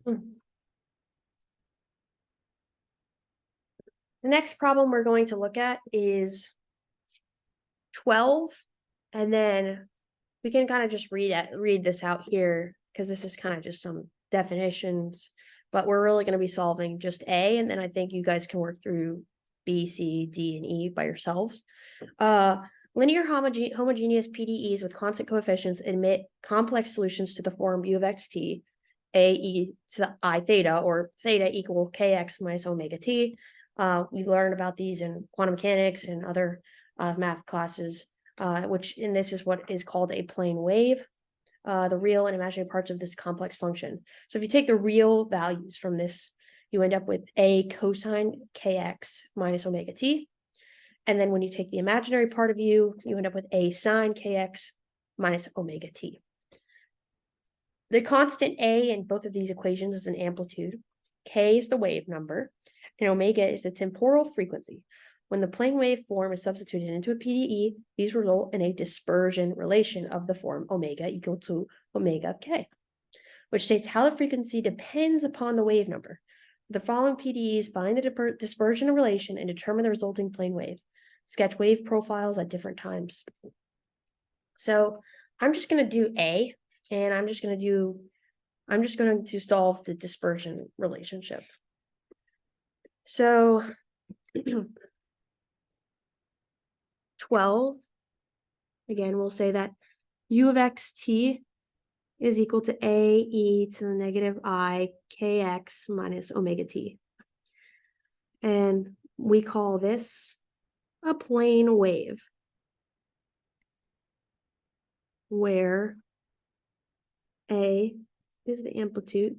The next problem we're going to look at is 12, and then we can kind of just read this out here because this is kind of just some definitions, but we're really going to be solving just A, and then I think you guys can work through B, C, D, and E by yourselves. Linear homogeneous PDEs with constant coefficients admit complex solutions to the form U of x t, A e to I theta, or theta equal kx minus omega t. We learned about these in quantum mechanics and other math classes, and this is what is called a plane wave, the real and imaginary parts of this complex function. So if you take the real values from this, you end up with A cosine kx minus omega t. And then when you take the imaginary part of U, you end up with A sine kx minus omega t. The constant A in both of these equations is an amplitude. K is the wave number, and omega is the temporal frequency. When the plane wave form is substituted into a PDE, these result in a dispersion relation of the form omega equal to omega of k, which states how the frequency depends upon the wave number. The following PDEs find the dispersion relation and determine the resulting plane wave. Sketch wave profiles at different times. So I'm just going to do A, and I'm just going to solve the dispersion relationship. So 12, again, we'll say that U of x t is equal to A e to the negative I kx minus omega t. And we call this a plane wave, where A is the amplitude,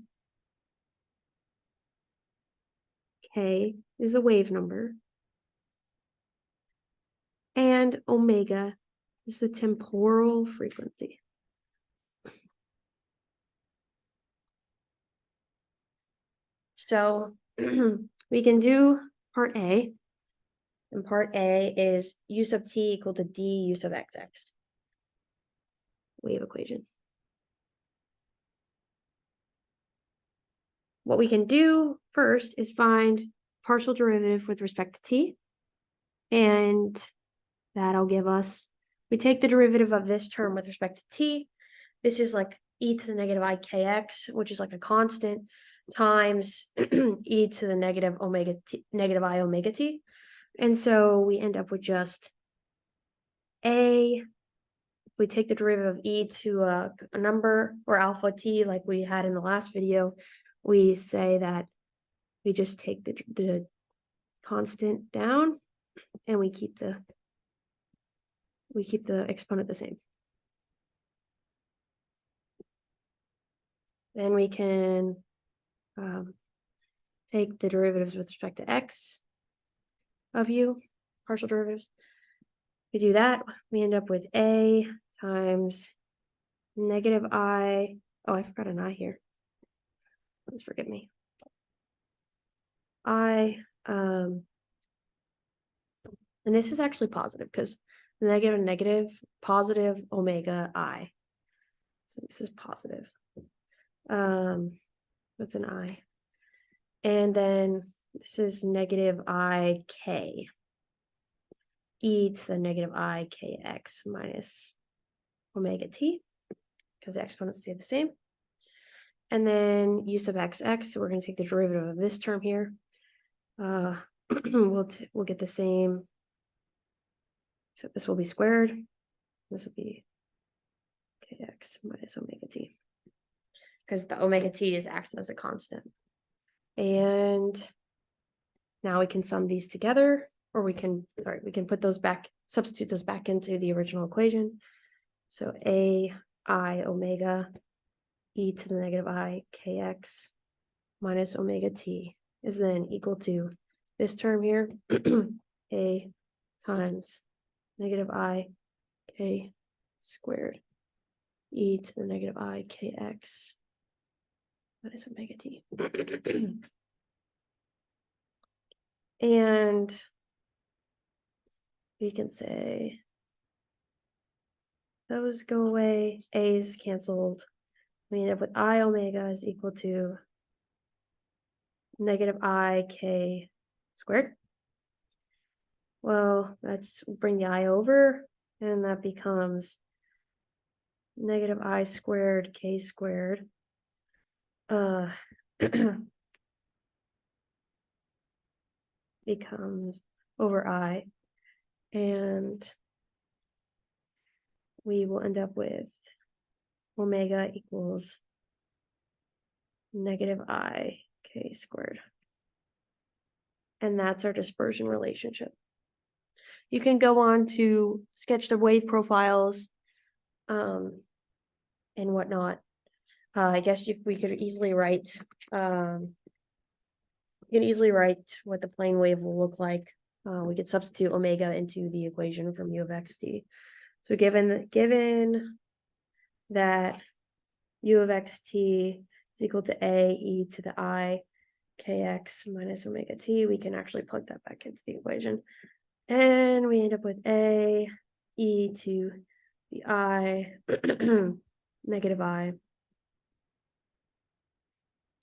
K is the wave number, and omega is the temporal frequency. So we can do part A, and part A is U sub t equal to d U sub xx, wave equation. What we can do first is find partial derivative with respect to t, and that'll give us, we take the derivative of this term with respect to t. This is like e to the negative I kx, which is like a constant, times e to the negative omega t, negative I omega t. And so we end up with just A. We take the derivative of e to a number, or alpha t, like we had in the last video. We say that we just take the constant down, and we keep the exponent the same. Then we can take the derivatives with respect to x of u, partial derivatives. We do that, we end up with A times negative I, oh, I forgot an I here. Please forgive me. And this is actually positive because negative, positive, omega I. So this is positive. That's an I. And then this is negative I k, e to the negative I kx minus omega t, because the exponents stay the same. And then u sub xx, so we're going to take the derivative of this term here. We'll get the same, except this will be squared. This will be kx minus omega t, because the omega t acts as a constant. And now we can sum these together, or we can put those back, substitute those back into the original equation. So a I omega e to the negative I kx minus omega t is then equal to this term here, a times negative I k squared e to the negative I kx minus omega t. And we can say those go away, a's canceled. We end up with I omega is equal to negative I k squared. Well, let's bring the I over, and that becomes negative I squared k squared. Becomes over I, and we will end up with omega equals negative I k squared. And that's our dispersion relationship. You can go on to sketch the wave profiles and whatnot. I guess we could easily write, you can easily write what the plane wave will look like. We could substitute omega into the equation from u of xt. So given that u of xt is equal to a e to the I kx minus omega t, we can actually plug that back into the equation. And we end up with a e to the I negative I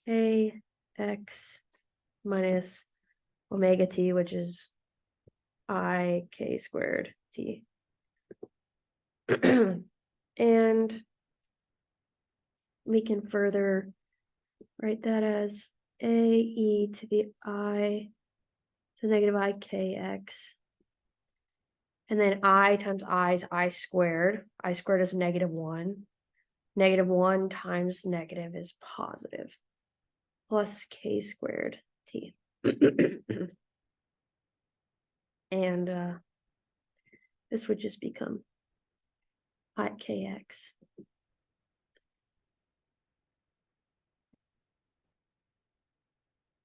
a x minus omega t, which is I k squared t. And we can further write that as a e to the I to negative I kx. And then I times I is I squared. I squared is -1. -1 times negative is positive. Plus k squared t. And this would just become I kx.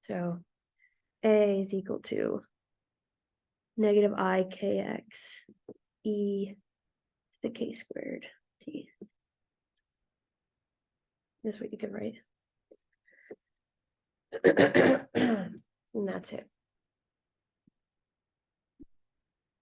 So a is equal to negative I kx e to the k squared t. That's what you could write. And that's it.